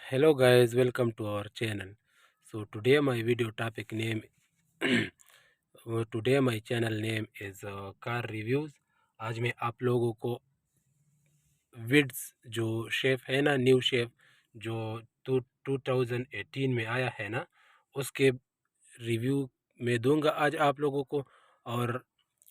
Hello guys, welcome to our channel. So today my video topic name today my channel name is car reviews. आज मैं आप लोगों को विड्स जो chef है ना, न्यू शेफ जो 2018 में आया है ना, उसके रिव्यू में दूंगा आज आप लोगों को। और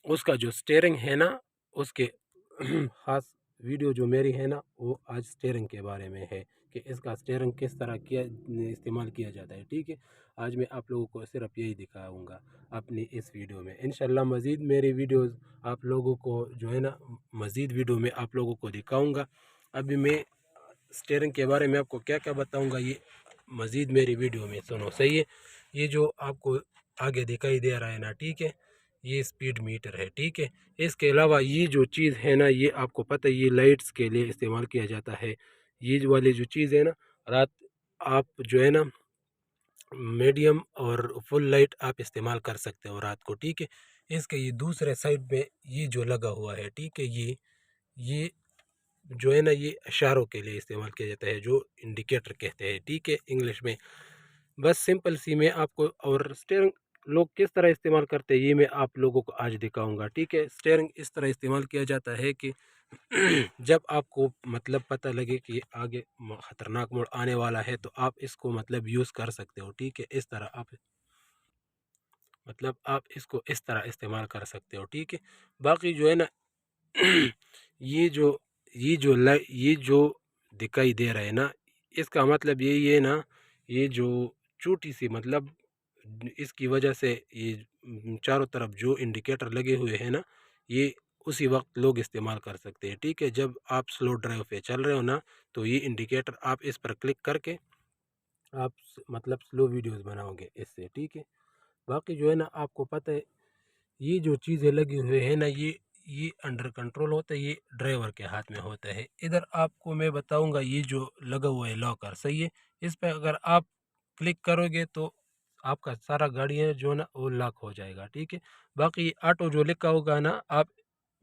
उसका जो स्टीयरिंग है ना, उसके ख़ास वीडियो जो मेरी है ना, वो आज स्टीयरिंग के बारे में है कि इसका स्टीयरिंग किस तरह किया इस्तेमाल किया जाता है। ठीक है, आज मैं आप लोगों को सिर्फ यही दिखाऊंगा अपनी इस वीडियो में। इंशाल्लाह मज़ीद मेरी वीडियोस आप लोगों को जो है ना, मज़ीद वीडियो में आप लोगों को दिखाऊंगा। अभी मैं स्टीयरिंग के बारे में आपको क्या क्या बताऊंगा, ये मज़ीद मेरी वीडियो में सुनो, सही है। ये जो आपको आगे दिखाई दे रहा है ना, ठीक है, ये स्पीड मीटर है। ठीक है, इसके अलावा ये जो चीज़ है ना, ये आपको पता है ये लाइट्स के लिए इस्तेमाल किया जाता है। ये वाली जो चीज़ है ना, रात आप जो है ना मीडियम और फुल लाइट आप इस्तेमाल कर सकते हो रात को। ठीक है, इसके ये दूसरे साइड में ये जो लगा हुआ है, ठीक है, ये जो है ना, ये इशारों के लिए इस्तेमाल किया जाता है, जो इंडिकेटर कहते हैं। ठीक है, इंग्लिश में। बस सिंपल सी मैं आपको, और स्टीयरिंग लोग किस तरह इस्तेमाल करते हैं ये मैं आप लोगों को आज दिखाऊंगा। ठीक है, स्टीयरिंग इस तरह इस्तेमाल किया जाता है कि जब आपको मतलब पता लगे कि आगे ख़तरनाक मोड़ आने वाला है, तो आप इसको मतलब यूज़ कर सकते हो। ठीक है, इस तरह आप मतलब आप इसको इस तरह इस्तेमाल कर सकते हो। ठीक है, बाकी जो है ना ये जो ये जो दिखाई दे रहा है ना, इसका मतलब यही है ना, ये जो छोटी सी मतलब इसकी वजह से ये चारों तरफ जो इंडिकेटर लगे हुए हैं ना, ये उसी वक्त लोग इस्तेमाल कर सकते हैं। ठीक है, जब आप स्लो ड्राइव पे चल रहे हो ना, तो ये इंडिकेटर आप इस पर क्लिक करके आप मतलब स्लो वीडियोस बनाओगे इससे। ठीक है, बाकी जो है ना, आपको पता है ये जो चीज़ें लगी हुई है ना, ये अंडर कंट्रोल होता है, ये ड्राइवर के हाथ में होता है। इधर आपको मैं बताऊंगा, ये जो लगा हुआ है लॉकर, सही है, इस पर अगर आप क्लिक करोगे तो आपका सारा गाड़ी है जो ना वो लॉक हो जाएगा। ठीक है, बाकी ये ऑटो जो लिखा होगा ना, आप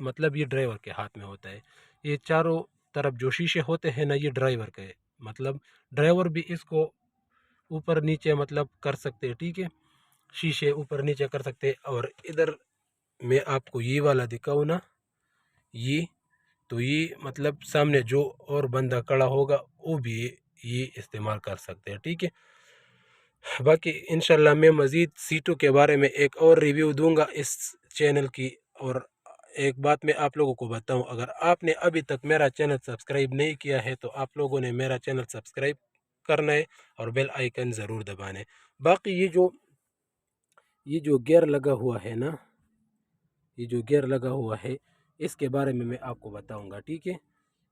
मतलब ये ड्राइवर के हाथ में होता है। ये चारों तरफ जो शीशे होते हैं ना, ये ड्राइवर के मतलब ड्राइवर भी इसको ऊपर नीचे मतलब कर सकते हैं। ठीक है, शीशे ऊपर नीचे कर सकते हैं। और इधर मैं आपको ये वाला दिखाऊँ ना, ये तो ये मतलब सामने जो और बंदा खड़ा होगा वो भी ये इस्तेमाल कर सकते हैं। ठीक है, बाकी इंशाल्लाह मैं मज़ीद सीटों के बारे में एक और रिव्यू दूंगा इस चैनल की। और एक बात मैं आप लोगों को बताऊं, अगर आपने अभी तक मेरा चैनल सब्सक्राइब नहीं किया है, तो आप लोगों ने मेरा चैनल सब्सक्राइब करना है और बेल आइकन ज़रूर दबाना है। बाकी ये जो गियर लगा हुआ है ना, ये जो गियर लगा हुआ है, इसके बारे में मैं आपको बताऊंगा। ठीक है,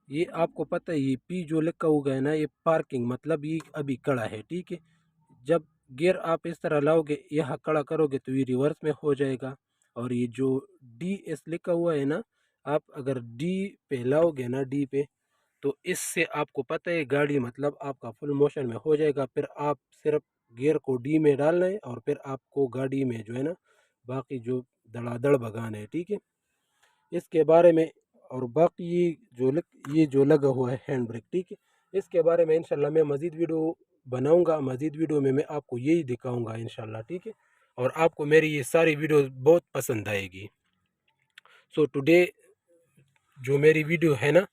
ये आपको पता है, ये पी जो लिखा हुआ है ना, ये पार्किंग मतलब ये अभी खड़ा है। ठीक है, जब गियर आप इस तरह लाओगे, यहाँ खड़ा करोगे तो ये रिवर्स में हो जाएगा। और ये जो डी एस लिखा हुआ है ना, आप अगर डी पे लाओगे ना, डी पे, तो इससे आपको पता है गाड़ी मतलब आपका फुल मोशन में हो जाएगा। फिर आप सिर्फ गियर को डी में डालना है और फिर आपको गाड़ी में जो है ना बाकी जो धड़ाधड़ भगाना है। ठीक है, इसके बारे में। और बाकी ये जो लगा हुआ है हैंड ब्रेक, ठीक है, इसके बारे में इंशाल्लाह मैं मज़ीद वीडियो बनाऊंगा। मज़ीद वीडियो में मैं आपको यही दिखाऊंगा इंशाल्लाह। ठीक है, और आपको मेरी ये सारी वीडियो बहुत पसंद आएगी। सो टुडे जो मेरी वीडियो है ना,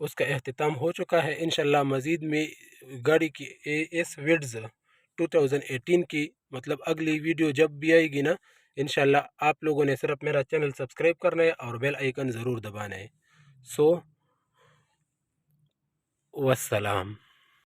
उसका अख्ताम हो चुका है। इंशाल्लाह मज़ीद में गाड़ी की एस विड्स 2018 की मतलब अगली वीडियो जब भी आएगी ना, इंशाल्लाह आप लोगों ने सिर्फ मेरा चैनल सब्सक्राइब करना है और बेल आइकन ज़रूर दबाना है। सो वस्सलाम।